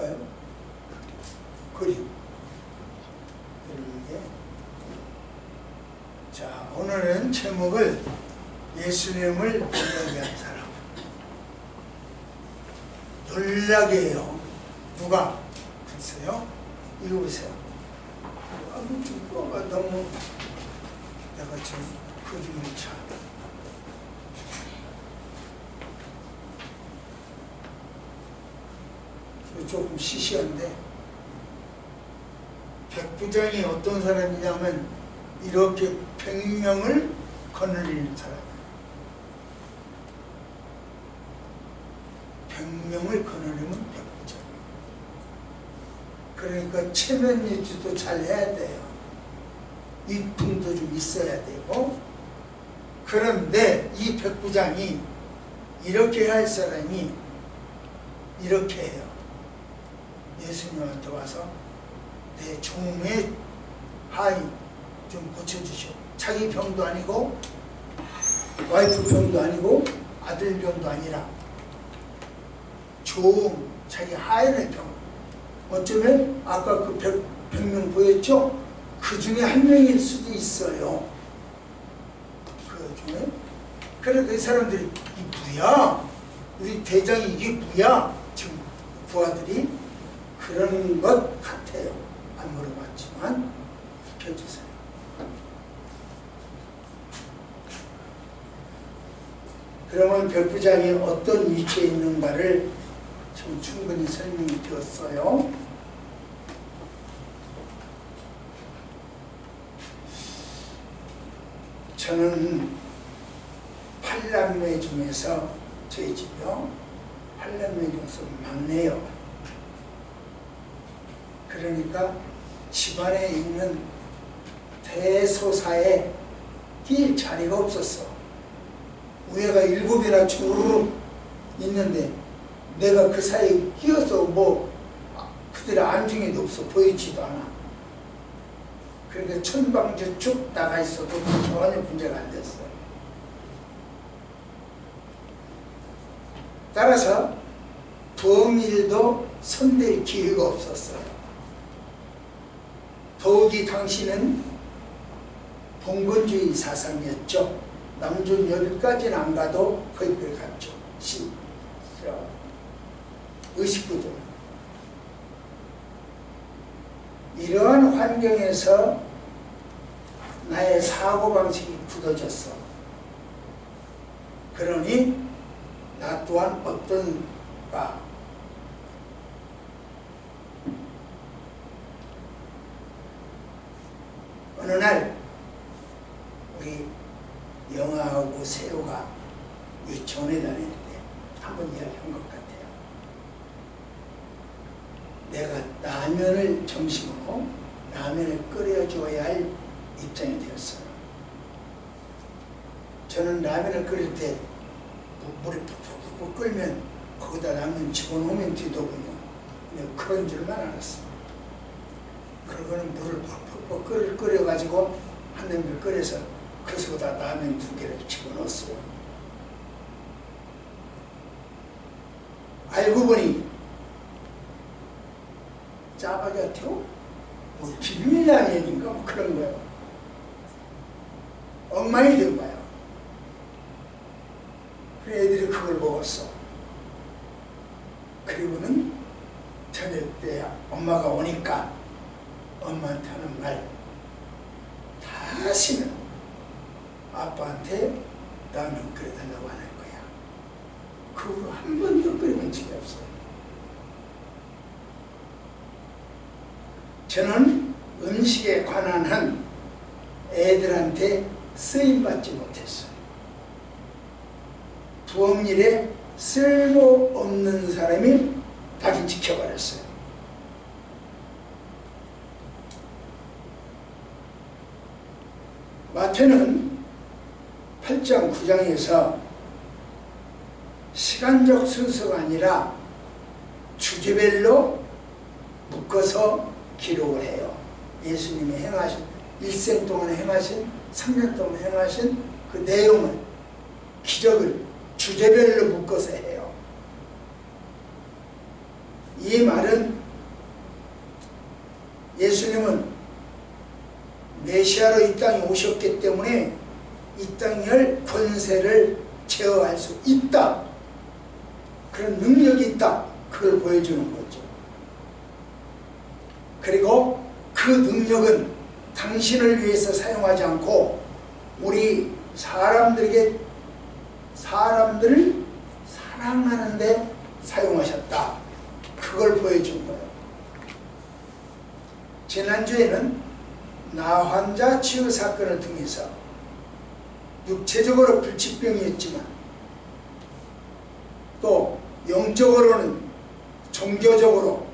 볼까요? 그림. 그림인데, 자, 오늘은 제목을 예수님을 놀라게 한 사람. 놀라게 해요. 누가? 글쎄요. 이거 보세요. 가 너무 내가 지금 그림을 참 조금 시시한데, 백부장이 어떤 사람이냐면 이렇게 100명을 거느리는 사람. 100명을 거느리면 백부장. 그러니까 체면 유지도 잘 해야 돼요. 이품도 좀 있어야 되고. 그런데 이 백부장이 이렇게 할 사람이 이렇게 해요. 예수님한테 와서 내 종의 하이 좀 고쳐주시오. 자기 병도 아니고 와이프 병도 아니고 아들 병도 아니라 종, 자기 하인의 병. 어쩌면 아까 그 100명 보였죠? 그 중에 한 명일 수도 있어요. 그 중에. 그래, 그 사람들이 이 뭐야? 우리 대장이 이게 뭐야? 지금 부하들이 그런 것 같아요. 안 물어봤지만 펴주세요. 그러면 백부장이 어떤 위치에 있는가를 좀 충분히 설명이 되었어요. 저는 8남매 중에서 저희 집이요. 8남매 중에서 막내요. 그러니까 집안에 있는 대소사에 낄 자리가 없었어. 위에가 7이나 주르륵 있는데 내가 그 사이에 끼어서 뭐 그들의 안중에도 없어. 보이지도 않아. 그러니까 천방지축 나가 있어도 전혀 문제가 안 됐어. 따라서 부엌일도 손댈 기회가 없었어요. 더욱이 당시는 봉건주의 사상이었죠. 남존 여기까지는 안 가도 거의 그래 갔죠. 의식구조. 이러한 환경에서 나의 사고방식이 굳어졌어. 그러니 나 또한 어떤가. 어느 날 우리 영아하고 세호가 유치원에 다닐 때 한번 이야기한 것 같아요. 내가 라면을 점심으로 라면을 끓여줘야 할 입장이 되었어요. 저는 라면을 끓일 때 물이 푹푹 끓면 거기다 라면 집어넣으면 되더군요. 근데 그런 줄만 알았어요. 그러고는 물을 푹푹 끓여가지고 한 냄비를 끓여서 그 속에다 라면 2개를 집어넣었어요. 알고 보니 짜파게 같아요. 뭐 비빔라면인가 뭐 그런 거예요. 엉망이 된 거예요. 그래 애들이 그걸 먹었어. 그리고는 저녁 때 엄마가 오니까 엄마한테 하는 말, 다시는 아빠한테 라면 끓여달라고 안 할 거야. 그 후로 한 번도 끓여본 적이 없어요. 저는 음식에 관한 한 애들한테 쓰임받지 못했어요. 부엌일에 쓸모없는 사람이 닭이 지켜버렸어요. 마태는 8장 9장에서 시간적 순서가 아니라 주제별로 묶어서 기록을 해요. 예수님이 행하신, 일생 동안 행하신, 3년 동안 행하신 그 내용을, 기적을 주제별로 묶어서 해요. 이 말은 예수님은 메시아로 이 땅에 오셨기 때문에 이 땅의 권세를 제어할 수 있다. 그런 능력이 있다. 그걸 보여주는 거죠. 그리고 그 능력은 당신을 위해서 사용하지 않고 우리 사람들을 사랑하는 데 사용하셨다. 그걸 보여준 거예요. 지난주에는 나 환자 치유 사건을 통해서 육체적으로 불치병이었지만 또 영적으로는 종교적으로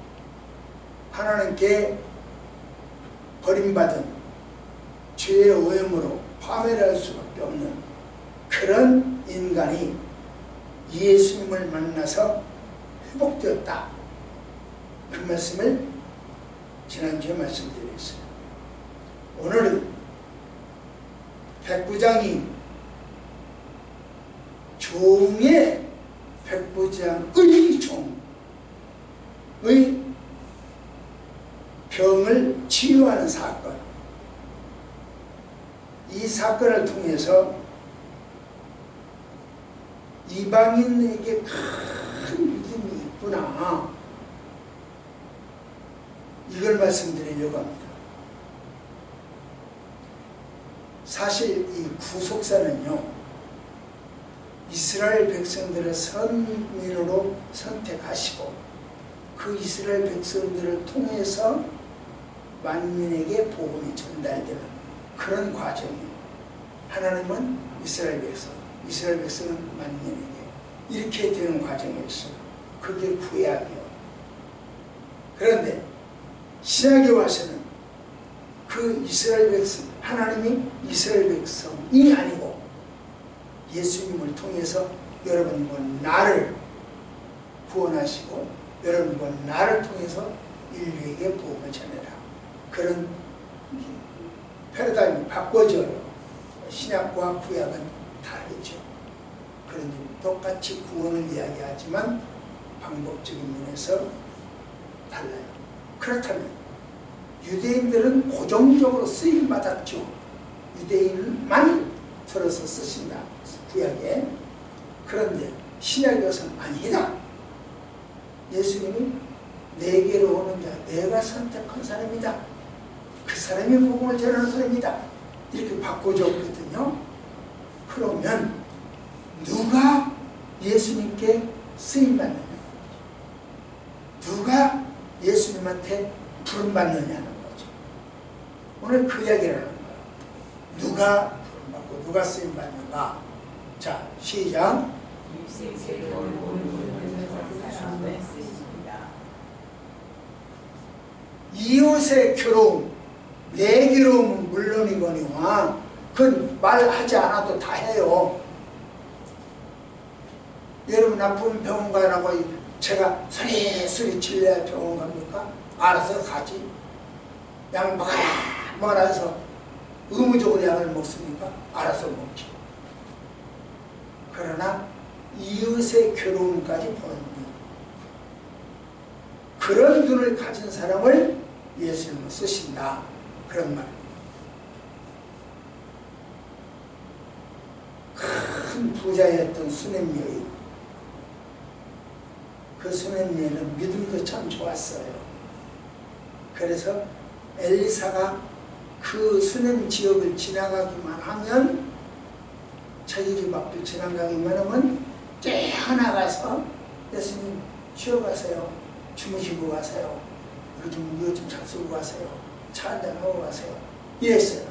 하나님께 버림받은 죄의 오염으로 파멸할 수밖에 없는 그런 인간이 예수님을 만나서 회복되었다. 그 말씀을 지난주에 말씀드렸어요. 오늘은 백부장이 종의 백부장의 종의 병을 치유하는 사건, 이 사건을 통해서 이방인에게 큰 믿음이 있구나, 이걸 말씀드리려고 합니다. 사실 이 구속사는요, 이스라엘 백성들을 선민으로 선택하시고 그 이스라엘 백성들을 통해서 만민에게 복음이 전달되는 그런 과정이에요. 하나님은 이스라엘 백성, 이스라엘 백성은 만민에게 이렇게 되는 과정이었어요. 그게 구약이요. 그런데 신약에 와서는 그 이스라엘 백성, 하나님이 이스라엘 백성이 아니고 예수님을 통해서 여러분과 나를 구원하시고 여러분과 나를 통해서 인류에게 복음을 전해라. 그런 패러다임이 바꿔져요. 신약과 구약은 다르죠. 그런데 똑같이 구원을 이야기하지만 방법적인 면에서 달라요. 그렇다면 유대인들은 고정적으로 쓰임받았죠. 유대인만 들어서 쓰신다. 구약에. 그런데 신약에 와서는 아니다. 예수님이 내게로 오는 자, 내가 선택한 사람이다. 그 사람이 복음을 전하는 사람이다. 이렇게 바꿔줬거든요. 그러면 누가 예수님께 쓰임받느냐? 누가 예수님한테 부름받느냐는 거죠. 오늘 그 이야기를 하는 거예요. 누가 부름받고 누가 쓰임받는가? 자, 시작. 이웃의 괴로움, 내 괴로움은 물론이거니와 그건 말하지 않아도 다 해요. 여러분 아프면 병원 가라고 제가 소리 질러야 병원 갑니까? 알아서 가지. 약 먹어서 의무적으로 약을 먹습니까? 알아서 먹지. 그러나 이웃의 괴로움까지 보는 눈, 그런 눈을 가진 사람을 예수님은 쓰신다. 그런 말입니다. 큰 부자였던 수넴 여인, 그 수넴 여인은 믿음도 참 좋았어요. 그래서 엘리사가 그 수넴 지역을 지나가기만 하면, 자기 집 앞을 지나가기만 하면 뛰어나가서 예수님 쉬어가세요. 주무시고 가세요. 이거 좀 잘 쓰고 가세요. 차 한잔 하고 가세요. 이랬어요.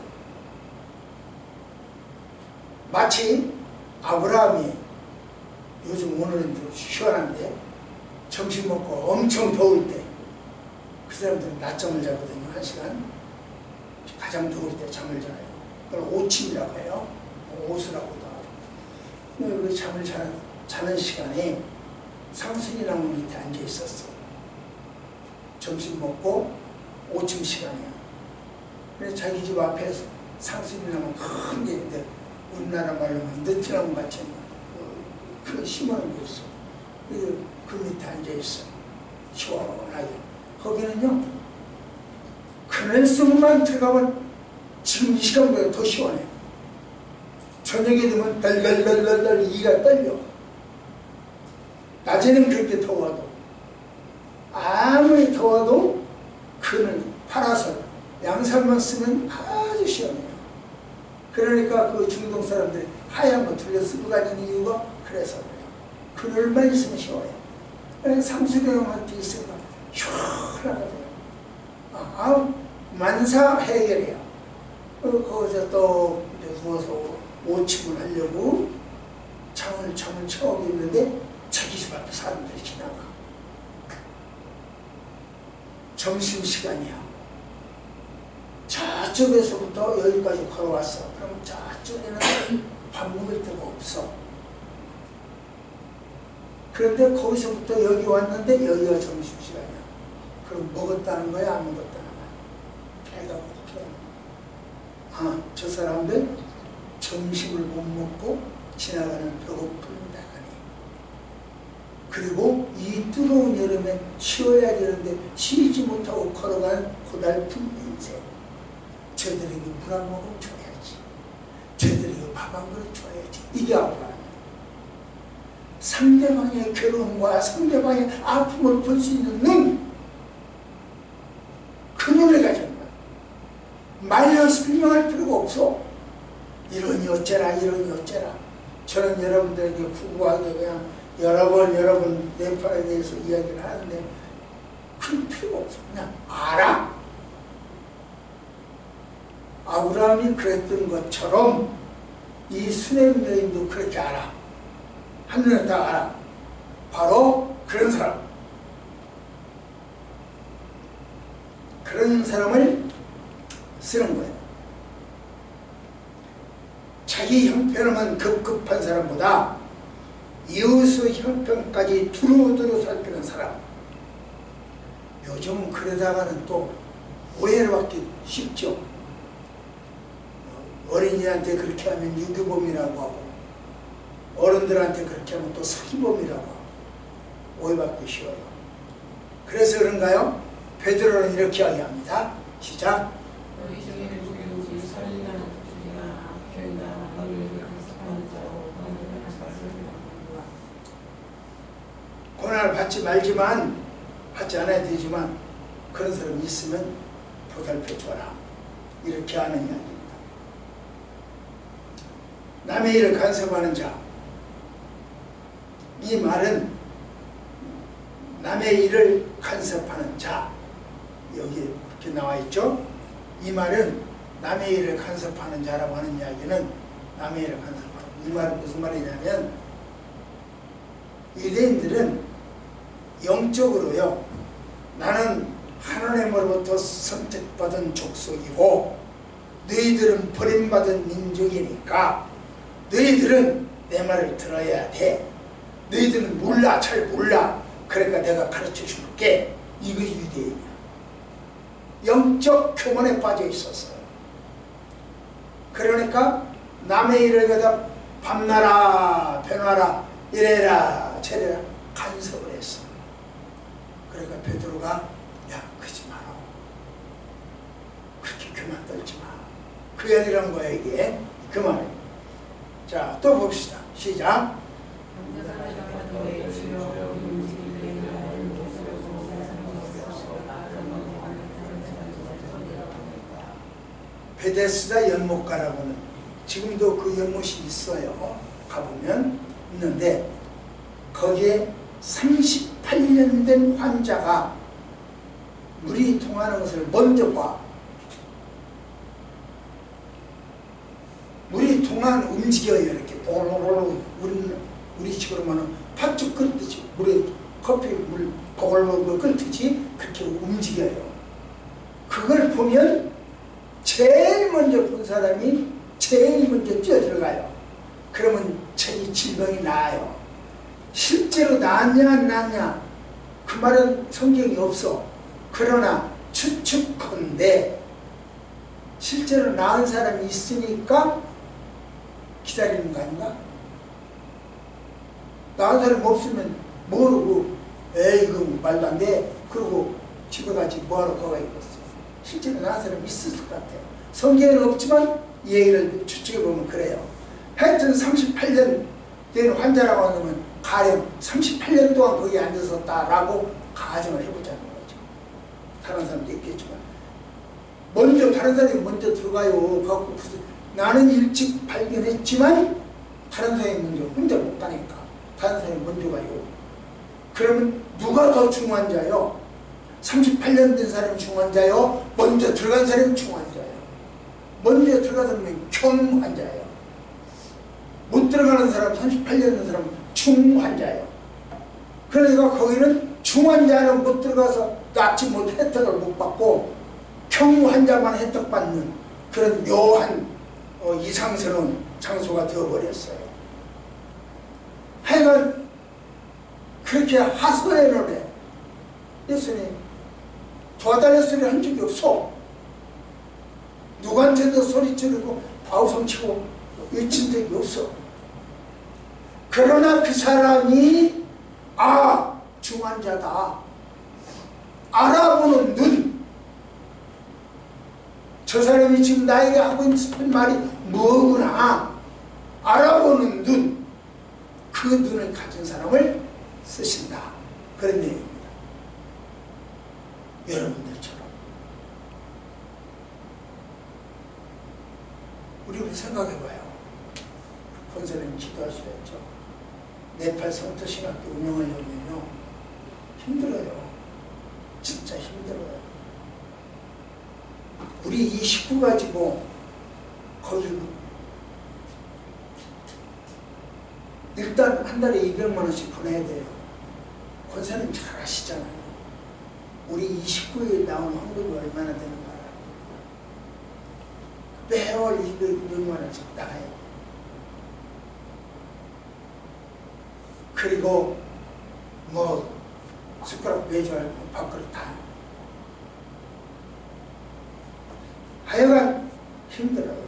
마치 아브라함이, 요즘 오늘은 좀 시원한데 점심 먹고 엄청 더울 때 그 사람들은 낮잠을 자거든요. 1시간. 가장 더울 때 잠을 자요. 그걸 오침이라고 해요. 오수라고도 하고. 그 잠을 자는 시간에 상순이 나무 밑에 앉아 있었어. 점심 먹고 오침 시간이야. 그래서 자기 집 앞에 상순이 나무 큰 게 있는데, 우리나라 말로 하면 느티나무 같이 그 심어놓은 게 있어. 그 밑에 앉아 있어. 시원하게. 거기는요, 그늘 속만 들어가면 지금 이 시간보다 더 시원해. 저녁에 되면 덜덜덜덜 이가 떨려. 낮에는 그렇게 더워도, 아무리 더워도 그늘, 파라솔, 양살만 쓰면 아주 시원해요. 그러니까 그 중동 사람들이 하얀 거 둘러 쓰고 다니는 이유가 그래서 그래요. 그늘만 있으면 시원해요. 상수경한테 있으니까 시원하거든요. 만사 해결해요. 거기서 또 누워서 오침을 하려고 잠을 쳐오고 있는데 자기 집 앞에 사람들이 지나가. 점심시간이야. 저쪽에서부터 여기까지 걸어왔어. 그럼 저쪽에는 밥 먹을 데가 없어. 그런데 거기서부터 여기 왔는데 여기가 점심시간이야. 그럼 먹었다는 거야, 안 먹었다는 거야? 배가 고프다. 저 사람들 점심을 못 먹고 지나가는 배고픔이다. 그리고 이 뜨거운 여름에 쉬어야 되는데 쉬지 못하고 걸어가는 고달픈 인생. 저들에게 물 한 모금 줘야지. 저들에게 밥 한 그릇 줘야지. 이게 아프다. 상대방의 괴로움과 상대방의 아픔을 볼 수 있는 눈, 그 눈을 가진 거야. 말로 설명할 필요가 없어. 이러니 어쩌라 이러니 어쩌라. 저는 여러분들에게 구구하게 그냥 여러 번 네팔에 대해서 이야기를 하는데 그럴 필요가 없어. 그냥 알아. 아브라함이 그랬던 것처럼 이 수냄 여인도 그렇게 알아. 한눈에 다 알아. 바로 그런 사람. 그런 사람을 쓰는 거예요. 자기 형편만 급급한 사람보다 이웃의 형편까지 두루두루 살피는 사람. 요즘은 그러다가는 또 오해를 받기 쉽죠. 어린이한테 그렇게 하면 유교범이라고 하고 어른들한테 그렇게 하면 또 사기범이라고 하고 오해받기 쉬워요. 그래서 그런가요? 베드로는 이렇게 이야기합니다. 시작. 고난을 받지 말지만, 받지 않아야 되지만 그런 사람이 있으면 보살펴 줘라. 이렇게 하는 이야기입니다. 남의 일을 간섭하는 자. 이 말은 남의 일을 간섭하는 자. 여기 이렇게 나와 있죠. 이 말은 남의 일을 간섭하는 자라고 하는 이야기는 남의 일을 간섭하는, 이 말은 무슨 말이냐면 유대인들은 영적으로요, 나는 하나님으로부터 선택받은 족속이고 너희들은 버림받은 민족이니까 너희들은 내 말을 들어야 돼. 너희들은 몰라, 잘 몰라. 그러니까 내가 가르쳐 줄게. 이것이 유대인이야. 영적 교만에 빠져 있었어요. 그러니까 남의 일을 갖다 밤나라, 배나라, 이래라, 저래라 간섭을 했어. 그러니까 베드로가 야, 그러지 마라. 그렇게 교만 떨지 마. 그 얘기란 거야, 이게. 그 말이에요. 자, 또 봅시다. 시작. 베데스다 연못가라고는 지금도 그 연못이 있어요. 가보면 있는데 거기에 38년 된 환자가 물이 통하는 것을 먼저 봐. 물이 통하는 움직여요. 이렇게 보글보글. 우리 식으로는 팥죽 끓듯이 물에 커피 물 보글보글 끓듯이 그렇게 움직여요. 그걸 보면 제일 먼저 본 사람이 제일 먼저 뛰어들어가요. 그러면 자기 질병이 나아요. 실제로 나았냐 안 나았냐 그 말은 성경이 없어. 그러나 추측컨대 실제로 나은 사람이 있으니까 기다리는 거 아닌가? 나은 사람이 없으면 모르고 에이 이거 말도 안 돼. 그러고 집에 가지 뭐하러 거가 있겠어. 실제로 나은 사람이 있을 것 같아요. 성경에는 없지만 이 얘기를 추측해보면 그래요. 하여튼 38년 된 환자라고 하면 가령 38년 동안 거기에 앉았었다라고 가정을 해보자는 거죠. 다른 사람도 있겠지만 먼저 다른 사람이 먼저 들어가요. 갖고 나는 일찍 발견했지만 다른 사람이 먼저 혼자 못 가니까 다른 사람이 먼저 가요. 그러면 누가 더 중환자요? 38년 된 사람이 중환자요? 먼저 들어간 사람이 중환자요? 먼저 들어간 사람이 경환자예요. 못 들어가는 사람, 38년 된 사람은 중환자예요. 그러니까 거기는 중환자는 못 들어가서 낫지 못 혜택을 못 받고 경환자만 혜택받는 그런 묘한 이상스러운 장소가 되어버렸어요. 하여간 그렇게 하소연을 해. 예수님 도와달라 소리를 한 적이 없어. 누구한테도 소리 지르고 아우성치고 외친 적이 없어. 그러나 그 사람이 중환자다 알아보는 눈, 저 사람이 지금 나에게 하고 있는 말이 뭐구나 알아보는 눈, 그 눈을 가진 사람을 쓰신다. 그런 내용입니다. 여러분들처럼 우리 생각해봐요. 권사님 기도하셔야죠. 네팔 성터신학교 운영하려면요 힘들어요. 진짜 힘들어요. 우리 이 식구 가지고 거기 일단 한 달에 200만 원씩 보내야 돼요. 권사님 잘 아시잖아요. 우리 이 식구에 나오는 헌금이 얼마나 되는 거야. 매월 200만 원씩 나가요. 그리고 뭐 숟가락 매주 알고 밥그릇 다. 하여간 힘들어요.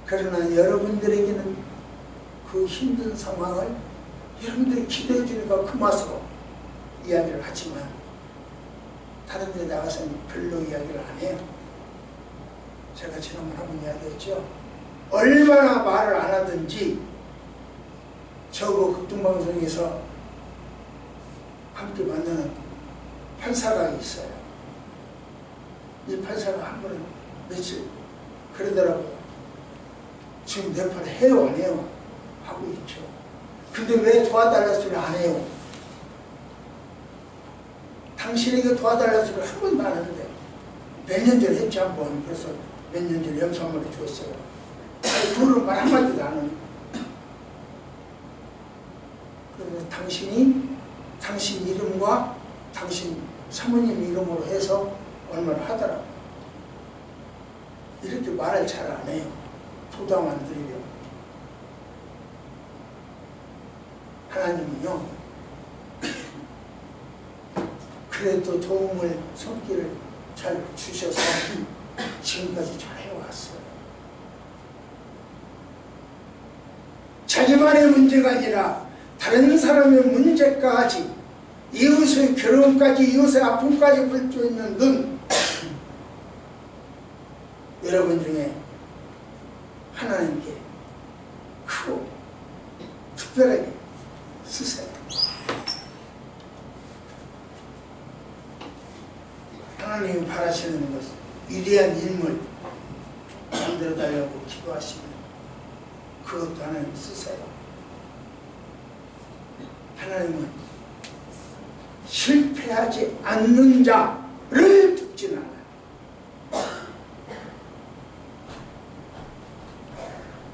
그러나 여러분들에게는 그 힘든 상황을 여러분들이 기도해 주니까 그 맛으로 이야기를 하지만 다른 데 나가서는 별로 이야기를 안 해요. 제가 지난번에 한번 이야기했죠. 얼마나 말을 안 하든지 저거 극동방송에서 함께 만나는 판사가 있어요. 이 판사가 한 번은 며칠 그러더라고요. 지금 네팔 해요 안 해요? 하고 있죠. 근데 왜 도와달라 소리 안 해요? 당신에게 도와달라 소리 한 번도 안 했는데 몇 년 전에 했지 한 번. 그래서 몇 년 전에 염소한마리 줬어요. 그걸로 말 한마디도 안 하는. 그래서 당신이 당신 이름과 당신 사모님 이름으로 해서 얼마나 하더라고요. 이렇게 말을 잘 안 해요. 도당 안 드리려고. 하나님은요 그래도 도움을 손길을 잘 주셔서 지금까지 잘 해왔어요. 자기만의 문제가 아니라 다른 사람의 문제까지, 이웃의 괴로움까지, 이웃의 아픔까지 볼 수 있는 눈, 여러분 중에 하나님께 크고 특별하게 쓰세요. 하나님이 바라시는 것은 위대한 인물 만들어달라고 기도하시면 그것도 하나님 쓰세요. 하나님은 실패하지 않는 자를 두진 않아요.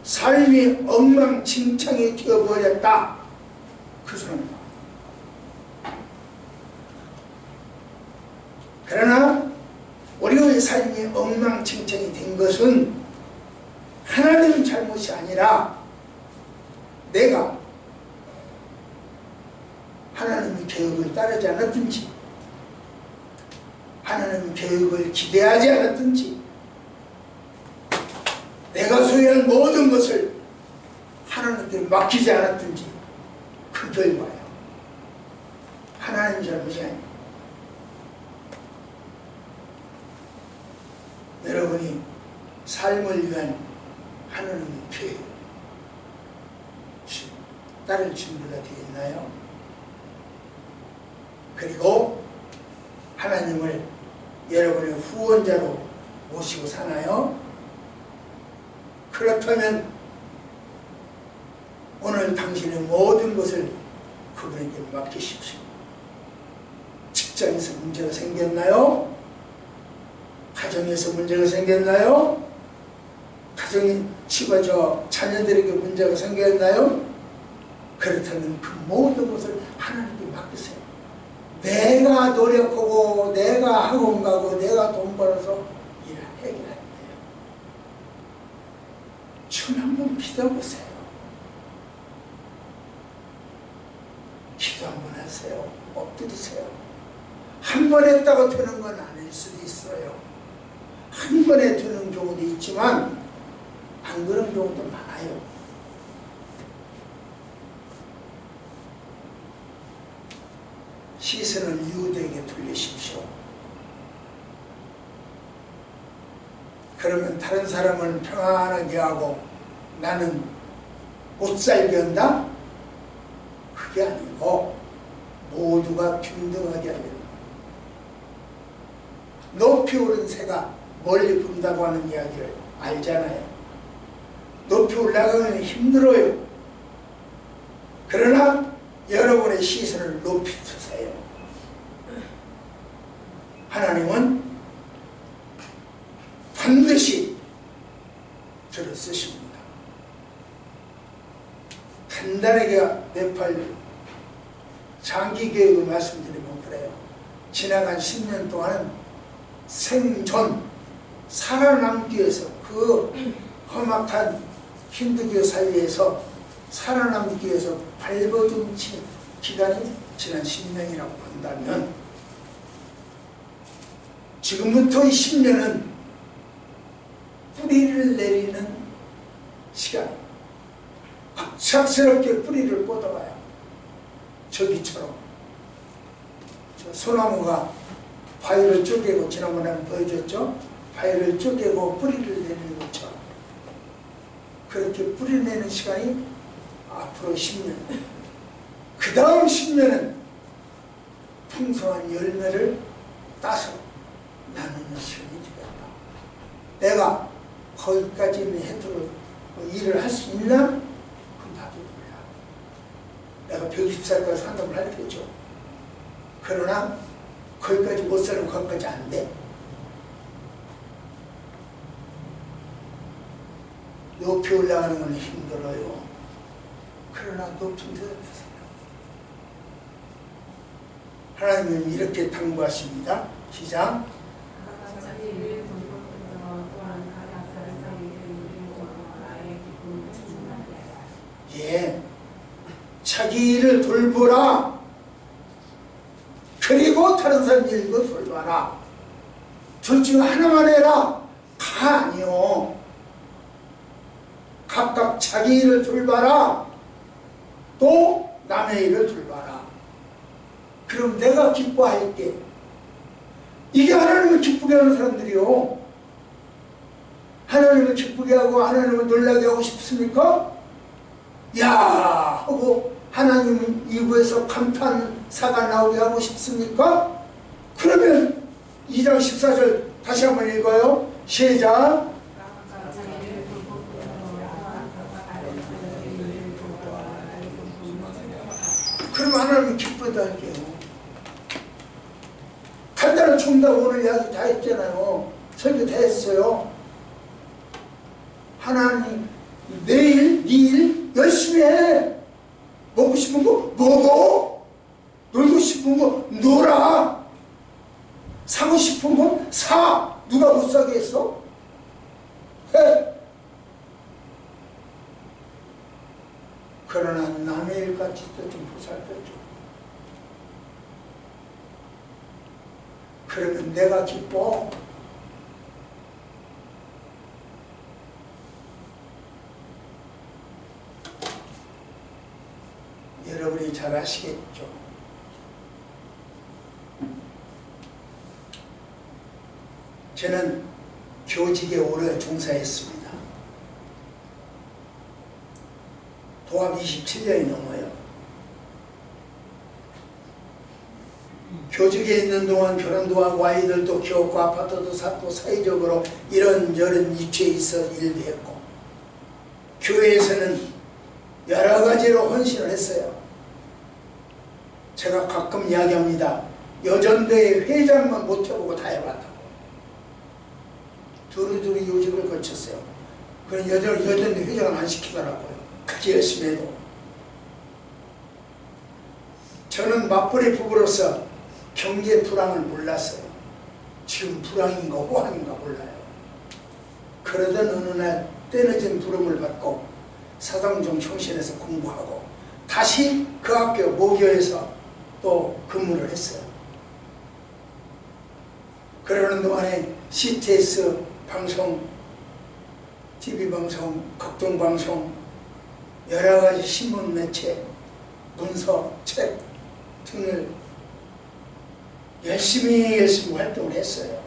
삶이 엉망진창이 되어버렸다. 그 사람. 그러나 우리의 삶이 엉망진창이 된 것은 하나님 잘못이 아니라 내가 하나님의 계획을 따르지 않았든지, 하나님의 계획을 기대하지 않았든지, 내가 소유한 모든 것을 하나님께 맡기지 않았든지, 하나님 잘못이 아니에요. 여러분이 삶을 위한 하나님의 계획 따를 준비가 되어 있나요? 그리고 하나님을 여러분의 후원자로 모시고 사나요? 그렇다면 오늘 당신의 모든 것을 그분에게 맡기십시오. 직장에서 문제가 생겼나요? 가정에서 문제가 생겼나요? 가정이 자녀들에게 문제가 생겼나요? 그렇다면 그 모든 것을 하나님께 맡기세요. 내가 노력하고 내가 학원 가고 내가 돈 벌어서 일을 해결할 때요. 춤 한번 믿어보세요. 기도 한번 하세요. 엎드리세요. 한 번 했다고 되는 건 아닐 수도 있어요. 한 번에 되는 경우도 있지만 안 그런 경우도 많아요. 시선을 유대에게 돌리십시오. 그러면 다른 사람은 평안하게 하고 나는 못 살게 한다? 그게 아니고 모두가 평등하게 하려고. 높이 오른 새가 멀리 본다고 하는 이야기를 알잖아요. 높이 올라가면 힘들어요. 그러나 여러분의 시선을 높이 두세요. 하나님은 반드시 들어쓰십니다. 간단하게 네팔 장기 계획을 말씀드리면 그래요. 지나간 10년 동안은 생존, 살아남기 위해서 그 험악한 힌두교 사회에서 살아남기 위해서 발버둥 친 기간이 지난 10년이라고 본다면 지금부터 이 10년은 뿌리를 내리는 시간, 갑작스럽게 뿌리를 뻗어가요. 저기처럼 저 소나무가 바위를 쪼개고, 지난번에 보여줬죠? 바위를 쪼개고 뿌리를 내리는 것처럼 그렇게 뿌리 내는 시간이 앞으로 10년, 그 다음 10년은 풍성한 열매를 따서 나누는 시간이 되겠다. 내가 거기까지는 해도 일을 할 수 있나? 그건 나도 몰라. 내가 120살까지 상담을 할 테죠. 그러나 거기까지 못 살면 거기까지 안 돼. 높이 올라가는 건 힘들어요. 그러나 높은 데서 되세요. 하나님은 이렇게 당부하십니다. 시작. 예, 자기 일을 돌보라. 그리고 다른 사람 일도 돌봐라. 둘 중 하나만 해라. 다 아니요. 각각 자기 일을 돌봐라. 또 남의 일을 돌봐라. 그럼 내가 기뻐할게. 이게 하나님을 기쁘게 하는 사람들이요. 하나님을 기쁘게 하고 하나님을 놀라게 하고 싶습니까? 야 하고 하나님 이구에서 감탄사가 나오게 하고 싶습니까? 그러면 2장 14절 다시 한번 읽어요. 시작. 그럼 하나님은 기쁘다 할게요. 간단한 정답 오늘 이야기 다 했잖아요. 설교 다 했어요. 하나님 내일 네 일 열심히 해. 먹고 싶은 거 먹어. 놀고 싶은 거 놀아. 사고 싶은 거 사. 누가 못 사게 했어? 해. 그러나 남의 일같이 좀 보살펴줘. 그러면 내가 기뻐. 여러분이 잘 아시겠죠? 저는 교직에 오래 종사했습니다. 도합 27년이 넘어요. 교직에 있는 동안 결혼도 하고 아이들도 키웠고 아파트도 샀고 사회적으로 이런저런 위치에 있어 일도 했고 교회에서는 여러 가지로 헌신을 했어요. 제가 가끔 이야기합니다. 여전대회 회장만 못 해보고 다 해봤다고. 두루두루 요직을 거쳤어요. 그런 여전대 회장은 안 시키더라고요. 그렇게 열심히 해도. 저는 맞벌이 부부로서 경제 불황을 몰랐어요. 지금 불황인가 호황인가 몰라요. 그러던 어느 날 떼어진 부름을 받고 사당종 총신에서 공부하고 다시 그 학교 모교에서 또 근무를 했어요. 그러는 동안에 CTS 방송, TV방송, 극동방송, 여러가지 신문 매체, 문서, 책 등을 열심히 활동을 했어요.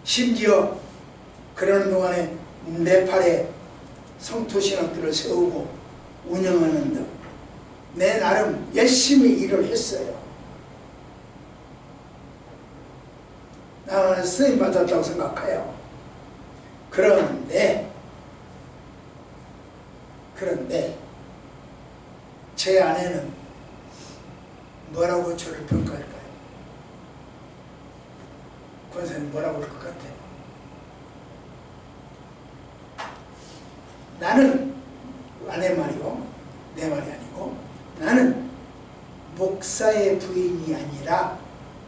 심지어 그러는 동안에 네팔에 성토신학교를 세우고 운영하는 등 내 나름 열심히 일을 했어요. 나는 쓰임 받았다고 생각해요. 그런데 제 아내는 뭐라고 저를 평가할까요? 권사님 뭐라고 할 것 같아요? 나는 아내 말이고 내 말이 아니고 나는 목사의 부인이 아니라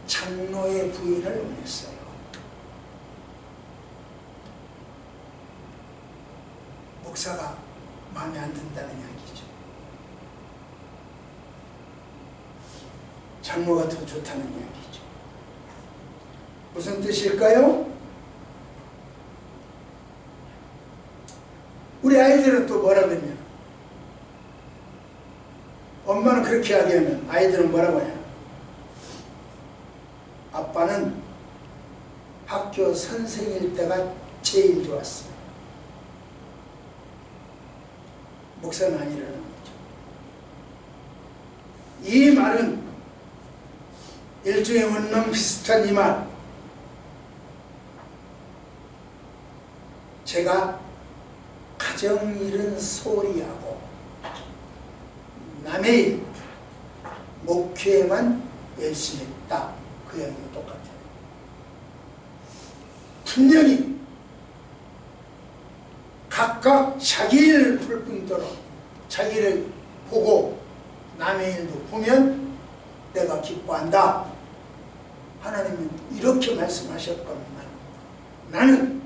장로의 부인을 원했어요. 목사가 마음에 안 든다는 이야기죠. 장로가 더 좋다는 이야기죠. 무슨 뜻일까요? 우리 아이들은 또 뭐라고 했냐? 엄마는 그렇게 이야기하면 아이들은 뭐라고 해요? 아빠는 학교 선생일 때가 제일 좋았어. 목사는 아니라는 거죠. 이 말은 일종의 원룸 비슷한 이 말, 제가 가정일은 소홀히 하고 남의 일, 목회에만 열심히 했다. 그 이야기가 똑같아요. 분명히 각각 자기 일을 볼 뿐더러 자기를 보고 남의 일도 보면 내가 기뻐한다. 하나님은 이렇게 말씀하셨거든요. 나는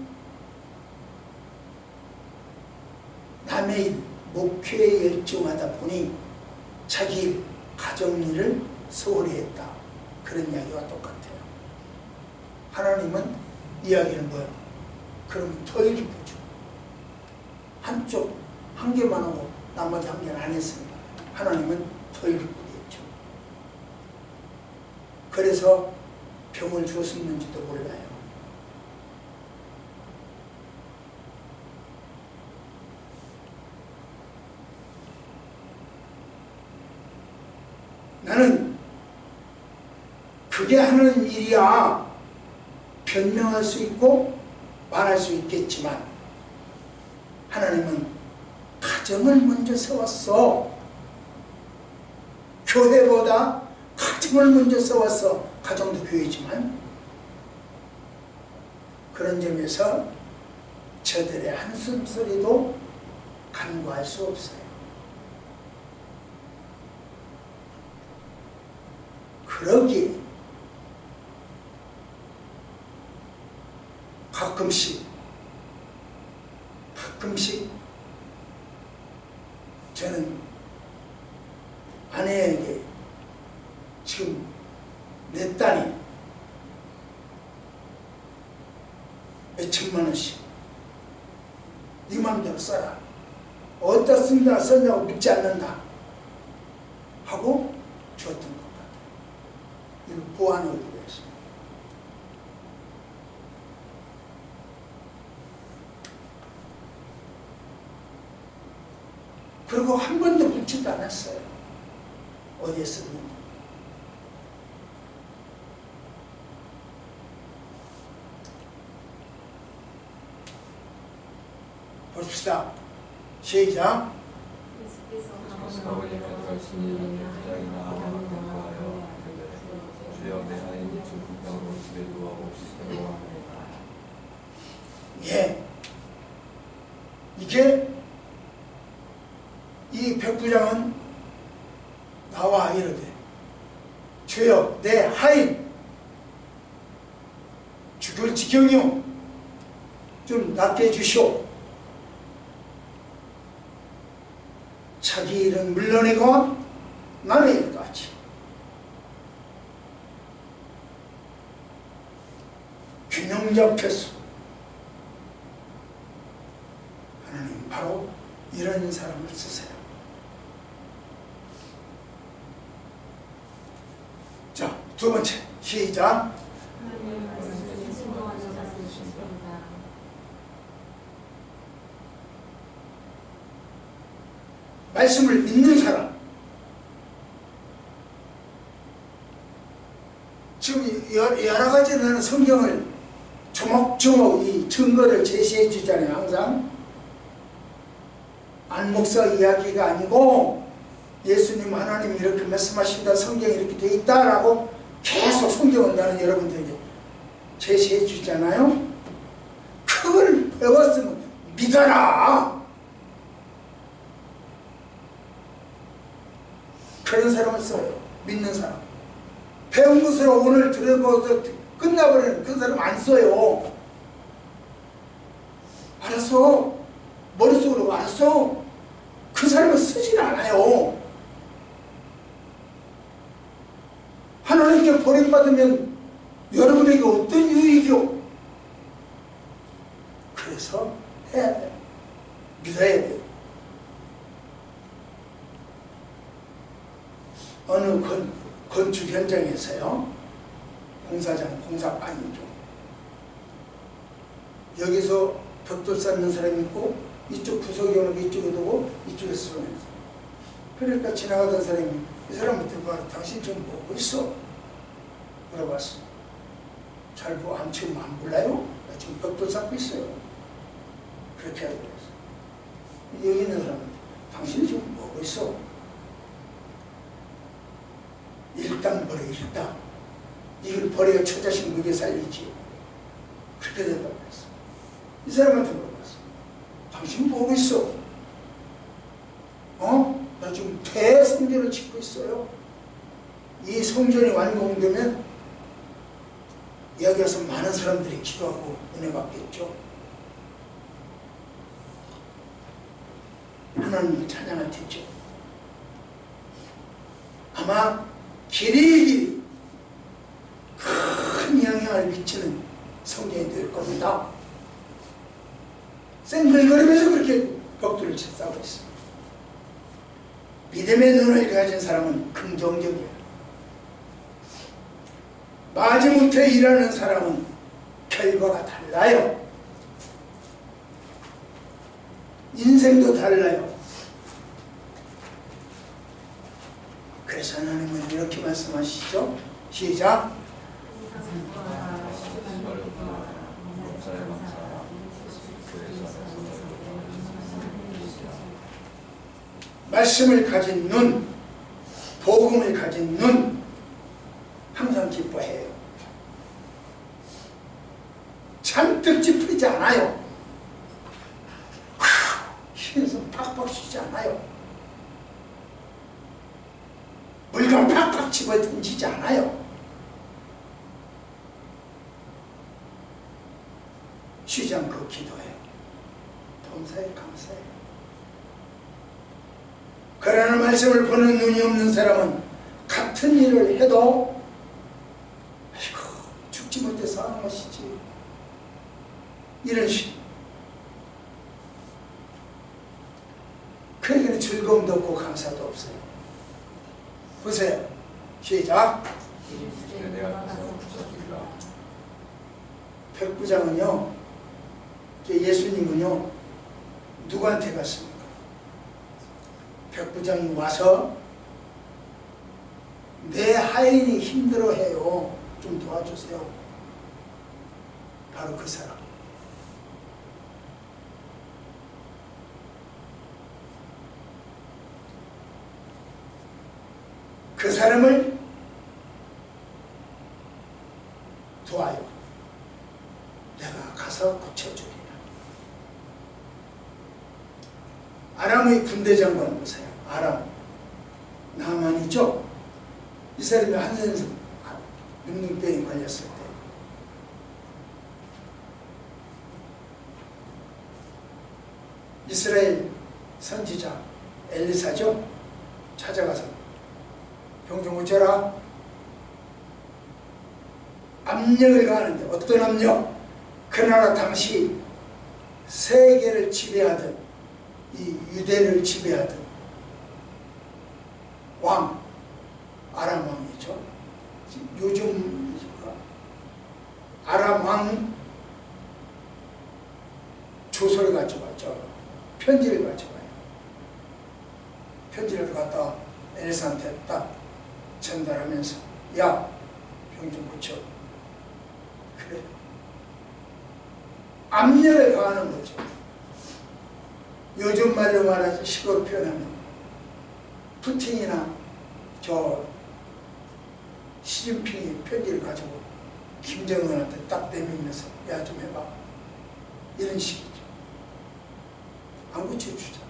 남의 일, 목회에 열중하다 보니 자기 일, 가정일을 소홀히 했다. 그런 이야기와 똑같아요. 하나님은 이야기는 뭐예요? 그럼 더 기쁘죠. 한쪽 한 개만 하고 나머지 한 개는 안 했으니까 하나님은 더 기쁘겠죠. 그래서 병을 주었는지도 몰라요. 나는 그게 하는 일이야 변명할 수 있고 말할 수 있겠지만 하나님은 가정을 먼저 세웠어. 교회보다 가정을 먼저 세웠어. 가정도 교회지만 그런 점에서 저들의 한숨 소리도 간과할 수 없어요. 그러기에 가끔씩 저는 아내에게 지금 내 딸이 몇 천만 원씩 네 맘대로 써라. 어디다 쓴다 썼냐고 묻지 않는다 하고 주었던 것 같아요. 이거 보완을 위해서. 그리고 한 번도 묻지도 않았어요. 어디에 썼는지. 봅시다. 시작. 예수께서 아버지 가까우시니 부장이나 아무나 하여 주여 내 아이니 중풍병으로 집에 누워 옵시도록 하옵나이다. 예. 이게 이 백부장은 나와 이르되 주여 내 하인 죽을 지경이요 좀 낫게 해주시오. 자기 일은 물러내고 남의 일도 하지. 균형 잡혔어. 하나님 바로 이런 사람을 쓰세요. 자, 두 번째 시작. 말씀을 믿는 사람. 지금 여러 가지 나는 성경을 조목조목 이 증거를 제시해 주잖아요. 항상 안목사 이야기가 아니고 예수님 하나님 이렇게 말씀하신다, 성경이 이렇게 돼 있다라고 계속 성경을 나는 여러분들에게 제시해 주잖아요. 그걸 배웠으면 믿어라. 그런 사람을 써요. 믿는 사람. 배운 것을 오늘 들어보고 끝나버리는 그 사람 안 써요. 알았어. 머릿속으로 알았어. 그 사람은 쓰질 않아요. 하나님께 버림받으면 여러분에게 어떤 유익이요? 그래서 해야 돼요. 믿어야 돼요. 어느 건축 현장에서요, 공사반이죠. 여기서 벽돌 쌓는 사람이 있고, 이쪽 구석에 오는 게 이쪽에 두고, 이쪽에 쏘면서. 그러니까 지나가던 사람이, 이 사람한테 뭐, 당신 지금 뭐하고 있어? 물어봤어. 잘 뭐, 지금 안 몰라요? 나 지금 벽돌 쌓고 있어요. 그렇게 하고 그랬어. 여기 있는 사람한테, 당신 지금 뭐하고 있어? 일당 버려, 일당. 이걸 버려야 처자식 먹여 살리지. 그렇게 대답을 했어. 이 사람한테 물어봤어. 당신 뭐하고 있어? 나 지금 대성전을 짓고 있어요. 이 성전이 완공되면 여기 와서 많은 사람들이 기도하고 은혜 받겠죠. 하나님을 찬양할 테죠. 아마 길이 큰 영향을 미치는 성경이 될 겁니다. 생글거리면서 그렇게 벽돌을 쌓고 있습니다. 믿음의 눈을 가진 사람은 긍정적이에요. 마지못해 일하는 사람은 결과가 달라요. 인생도 달라요. 그래서 하나님은 이렇게 말씀하시죠. 시작. 말씀을 가진 눈, 복음을 가진 눈, 항상 기뻐해요. 잔뜩 찌푸리지 않아요. 힘에서 팍팍 쉬지 않아요. 물건 팍팍 집어 던지지 않아요. 쉬지 않고 기도해요. 범사에 감사해요. 그러나 말씀을 보는 눈이 없는 사람은 같은 일을 해도 아이고 죽지 못해서 하는 것이지 이런 식. 그에게는 즐거움도 없고 감사도 없어요. 보세요. 시작. 백부장은요, 예수님은요, 누구한테 갔습니까? 백부장이 와서 내 하인이 힘들어해요. 좀 도와주세요. 바로 그 사람. 그 사람을 도와요. 내가 가서 고쳐주리라. 아람의 군대 장관 보세요. 아람 나만이죠. 이 사람이 한센 눈병이 걸렸을 때 이스라엘 선지자 엘리사죠. 찾아가서 병 좀 고쳐라. 압력을 가하는데 어떤 압력? 그 나라 당시 세계를 지배하던 이 유대를 지배하던 왕 아람 왕이죠. 요즘 아람 왕 조서를 가져가죠. 편지를 가져가요. 편지를 갖다 엘리사한테 딱 전달하면서 야, 병 좀 고쳐. 그래. 압력을 가하는 거죠. 요즘 말로 말하지 식으로 표현하면 푸틴이나 저 시진핑이 편지를 가지고 김정은한테 딱 내밀면서 야 좀 해봐. 이런 식이죠. 안 고쳐주죠.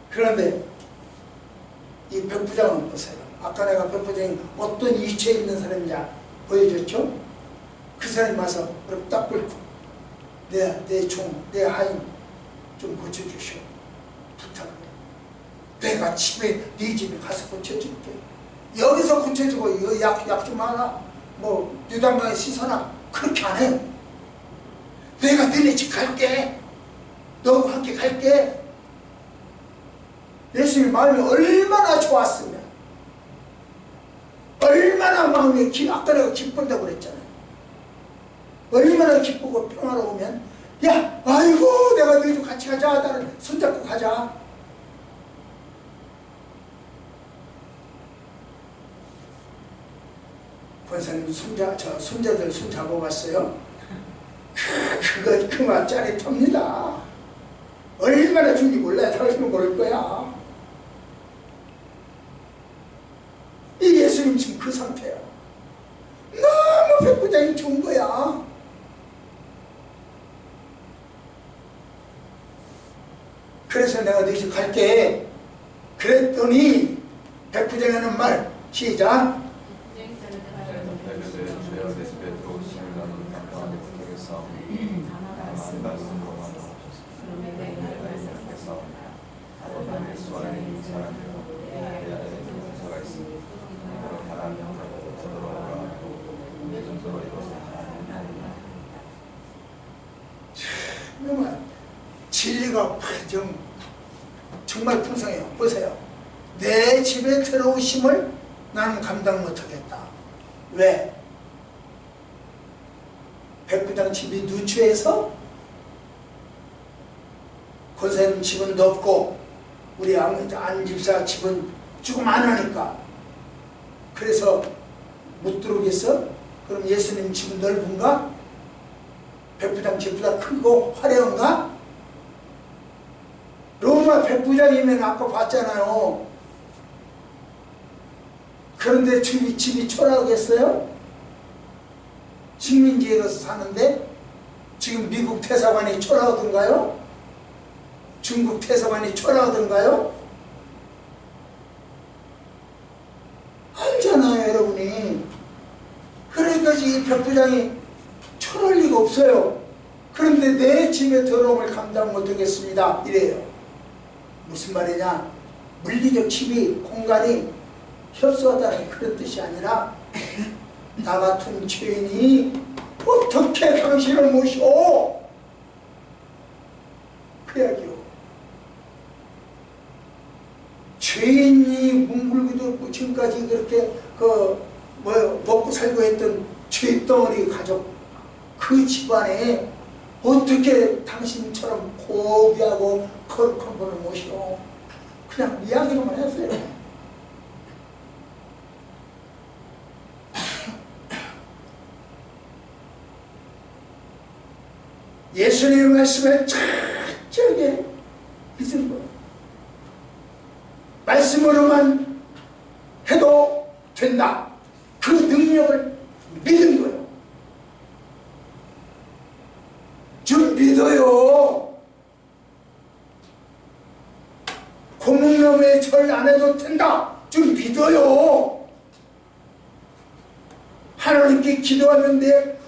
그런데 이 백부장은 보세요. 아까 내가 백부장이 어떤 이치에 있는 사람인지 보여줬죠? 그 사람이 와서 그럼 딱 긁고 내 종, 내 하인 좀 고쳐주시오. 부탁을 해. 내가 네 집에 가서 고쳐줄게. 여기서 고쳐주고 이거 약 좀 하나 뭐 유당강에 씻어놔. 그렇게 안 해요. 내가 너네 집 갈게. 너하고 함께 갈게. 예수님 마음이 얼마나 좋았으면 얼마나 마음이 아까 내가 기쁜다고 그랬잖아요. 얼마나 기쁘고 평화로우면 야 아이고 내가 너희도 같이 가자. 나는 손잡고 가자. 권사님 손자들 손 잡아봤어요? 그 말 짜릿합니다. 얼마나 준지 몰라요. 당신은 모를 거야. 이 예수님 지금 그 상태야. 너무 백부장이 좋은 거야. 그래서 내가 너희 집 갈게. 그랬더니 백부장이 하는 말 시작. 진리가 정말 풍성해요. 보세요. 내 집에 들어오심을 나는 감당 못하겠다. 왜? 백부장 집이 누추해서 권사님 집은 넓고 우리 안 집사 집은 조금 안 하니까 그래서 못 들어오겠어? 그럼 예수님 집은 넓은가? 백부장 집보다 크고 화려한가? 로마 백부장이면 아까 봤잖아요. 그런데 집이 초라하겠어요? 식민지에 가서 사는데 지금 미국 대사관이 초라하던가요? 중국 대사관이 초라하던가요? 알잖아요 여러분이. 그러니까 이 백부장이 초라할 리가 없어요. 그런데 내 집에 들어옴을 감당 못하겠습니다 이래요. 무슨 말이냐? 물리적 집이 공간이 협소하다는 그런 뜻이 아니라 나 같은 죄인이 어떻게 당신을 모셔? 그 이야기요. 죄인이 문물기도 없고 지금까지 그렇게 먹고 살고 했던 죄덩어리 가족 그 집안에 어떻게 당신처럼 고귀하고 거룩한 분을 모시오? 그냥 이야기로만 했어요. 예수님의 말씀에 철저하게 믿은 거예요. 말씀으로만 해도 된다. 그 능력을 믿은 거예요. 좀 믿어요. 고목나무에 절 안 해도 된다. 좀 믿어요. 하나님께 기도하는데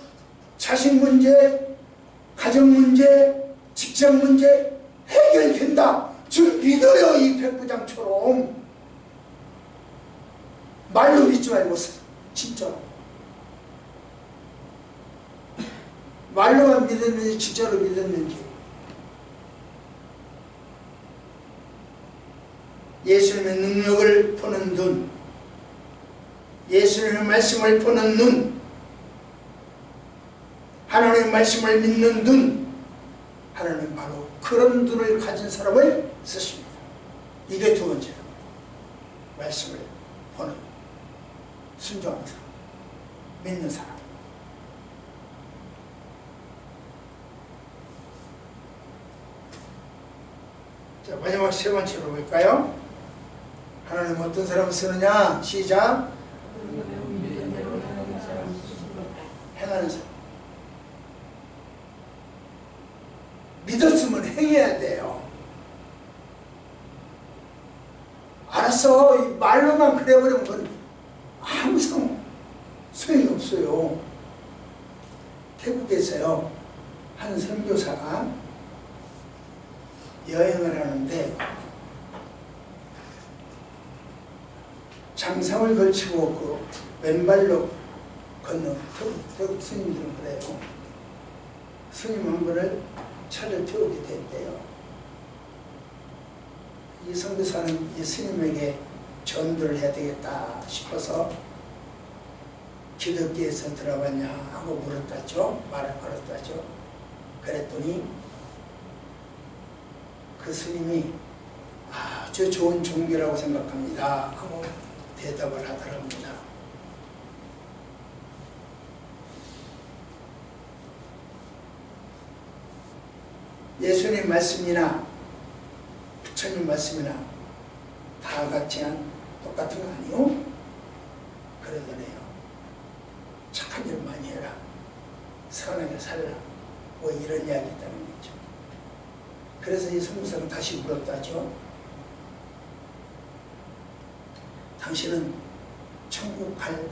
자식 문제, 가정 문제, 직장 문제 해결된다. 좀 믿어요. 이 백부장처럼. 말로 믿지 말고 진짜. 말로만 믿었는지 진짜로 믿었는지. 예수님의 능력을 보는 눈, 예수님의 말씀을 보는 눈, 하나님의 말씀을 믿는 눈, 하나님 바로 그런 눈을 가진 사람을 쓰십니다. 이게 두 번째로 말씀을 보는, 순종하는 사람, 믿는 사람. 자, 마지막 세 번째로 볼까요? 하나님 어떤 사람을 쓰느냐? 시작. 행하는 사람. 믿었으면 행해야 돼요. 알았어. 말로만 그래버리면 그건 항상 소용이 없어요. 태국에서요, 한 선교사가 여행을 하는데 장상을 걸치고 그 왼발로 걷는 태국 스님들은 그래요. 스님 한 분을 차를 태우게 됐대요. 이 선교사는 이 스님에게 전도를 해야 되겠다 싶어서 기독교에서 들어봤냐 하고 물었다죠. 말을 걸었다죠. 그랬더니 그 스님이 아주 좋은 종교라고 생각합니다 하고 대답을 하더랍니다. 예수님 말씀이나 부처님 말씀이나 다 같이 똑같은 거 아니요? 그러더래요. 착한 일 많이 해라. 선하게 살라. 뭐 이런 이야기 있다는 거죠. 그래서 이 선교사가 다시 물었다죠. 당신은 천국 갈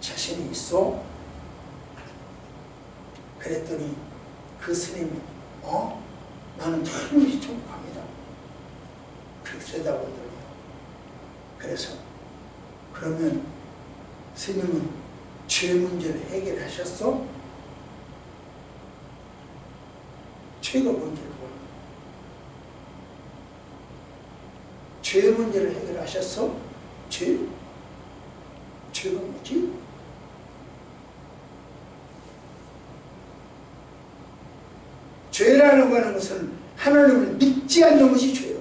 자신이 있어? 그랬더니 그 스님이 나는 틀림없이 천국 갑니다. 그렇게 대답을 드려요. 그래서 그러면 스님은 죄 문제를 해결하셨어? 죄가 뭔지를 몰라. 죄 문제를 해결하셨어? 죄가 뭐지? 죄라는 거는 것은 하나님을 믿지 않는 것이 죄요.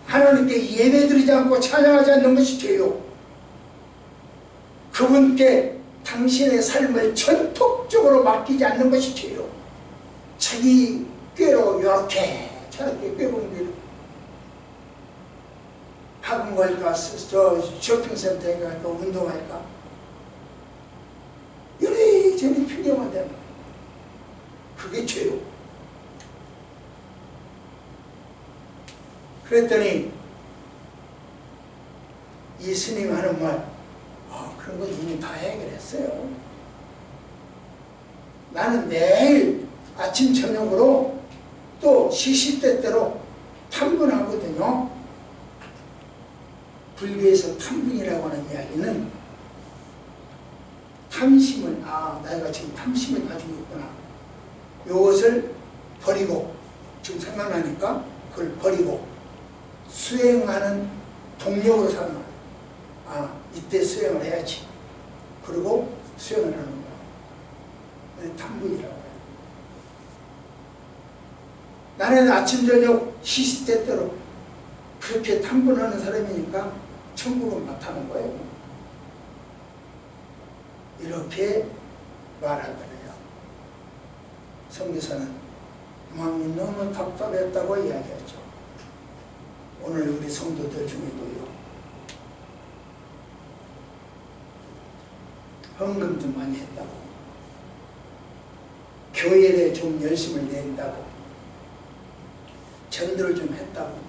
하나님께 예배드리지 않고 찬양하지 않는 것이 죄요. 그분께 당신의 삶을 전폭적으로 맡기지 않는 것이 죄요. 자기 꾀로 이렇게 저렇게 꾀보는 게 학원 갈까, 쇼핑센터에 갈까, 운동할까, 이리저리 필요만 되는 그게 죄요. 그랬더니 이 스님이 하는 말, 그런 거 이미 다 해결했어요. 나는 매일 아침 저녁으로 또 시시때때로 탐분하거든요. 불교에서 탐분이라고 하는 이야기는 탐심을, 내가 지금 탐심을 가지고 있구나. 이것을 버리고, 지금 생각나니까 그걸 버리고 수행하는 동력으로 삼는 거야. 이때 수행을 해야지. 그리고 수행을 하는 거야. 탐분이라고 해요. 나는 아침 저녁 시시때때로 그렇게 탐분하는 사람이니까 천국은 맡아는 거예요. 이렇게 말하더래요. 선교사는 마음이 너무 답답했다고 이야기하죠. 오늘 우리 성도들 중에도요, 헌금 좀 많이 했다고, 교회에 좀 열심을 낸다고, 전도를 좀 했다고,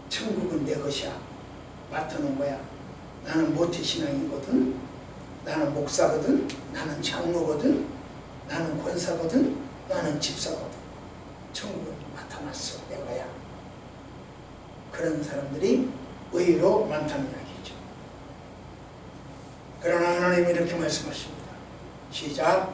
천국은 내 것이야, 맡아놓은 거야, 나는 모태신앙이거든, 나는 목사거든, 나는 장로거든, 나는 권사거든, 나는 집사거든, 천국은 맡아놨어, 내 거야. 그런 사람들이 의외로 많다는 이야기죠. 그러나 하나님이 이렇게 말씀하십니다. 시작.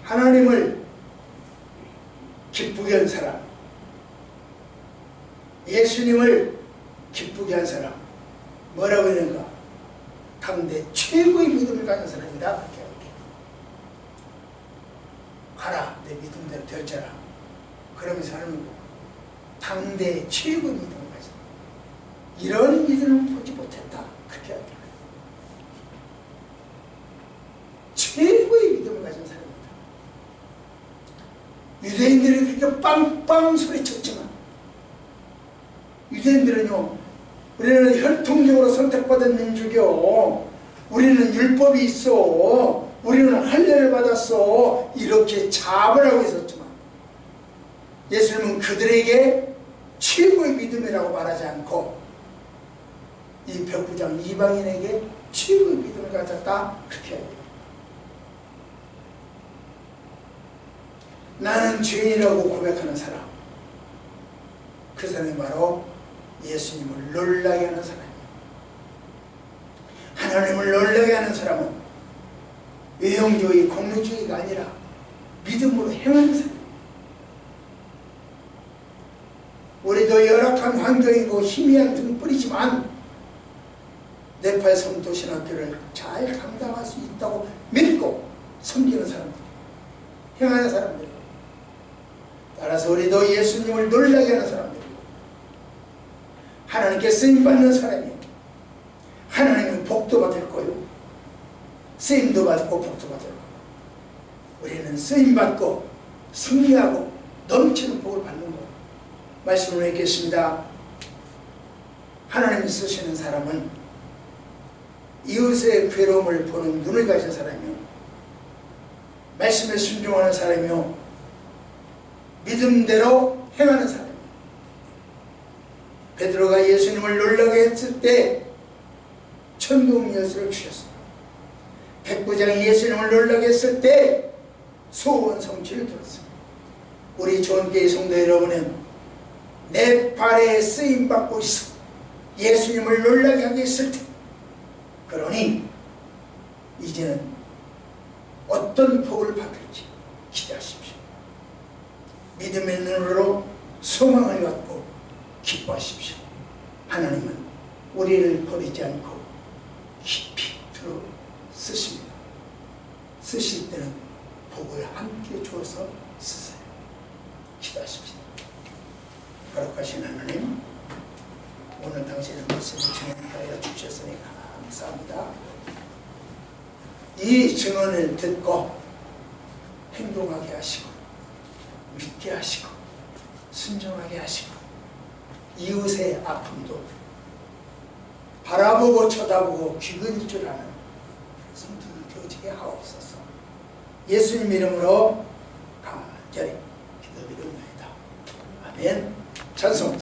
하나님을 기쁘게 한 사람, 예수님을 기쁘게 한 사람, 뭐라고 하는가? 당대 최고의 믿음을 가진 사람이다. 그렇게 가라, 내 믿음대로 될자라. 그러면서 하는 거, 당대 최고의 믿음을 가진, 이런 믿음을 보지 못했다. 그렇게 하는 거예요. 최고의 믿음을 가진 사람입니다. 유대인들이 그렇게 빵빵 소리쳤지만, 유대인들은요, 우리는 혈통적으로 선택받은 민족이요, 우리는 율법이 있어, 우리는 할례를 받았어, 이렇게 자부를 하고 있었지만, 예수님은 그들에게 최고의 믿음이라고 말하지 않고 이 백부장 이방인에게 최고의 믿음을 가졌다, 그렇게 해요. 나는 죄인이라고 고백하는 사람, 그 사람이 바로 예수님을 놀라게 하는 사람이에요. 하나님을 놀라게 하는 사람은 외형주의, 공로주의가 아니라 믿음으로 행하는 사람이에요. 우리도 열악한 환경이고 희미한 등불이지만 네팔 성도신학교를 잘 감당할 수 있다고 믿고 섬기는 사람들, 행하는 사람들, 따라서 우리도 예수님을 놀라게 하는 사람들이고 하나님께 쓰임받는 사람이에요. 하나님은 복도 받을 거요, 쓰임도 받고 복도 받을 거요. 우리는 쓰임받고 승리하고 넘치는 복을 받는 거예요. 말씀을 읽겠습니다. 하나님이 쓰시는 사람은 이웃의 괴로움을 보는 눈을 가진 사람이요, 말씀에 순종하는 사람이요, 믿음대로 행하는 사람이에요. 베드로가 예수님을 놀라게 했을 때 천둥여수를 주셨어요. 백부장이 예수님을 놀라게 했을 때 소원 성취를 들었어요. 우리 좋은교회 성도 여러분은 네팔에 쓰임받고 있어 예수님을 놀라게 하게 했을 때, 그러니 이제는 어떤 복을 받을지 기대하십시오. 믿음의 눈으로 소망을 갖고 기뻐하십시오. 하나님은 우리를 버리지 않고 깊이 들어 쓰십니다. 쓰실 때는 복을 함께 주어서 쓰세요. 기도하십시오. 거룩하신 하나님, 오늘 당신의 말씀을 증언하여 주셨으니 감사합니다. 이 증언을 듣고 행동하게 하시고 믿게 하시고 순종하게 하시고 이웃의 아픔도 바라보고 쳐다보고 귀근일 줄 아는 성도들 되어지게 하옵소서. 예수님 이름으로 간절히 기도드립니다. 아멘. 찬송.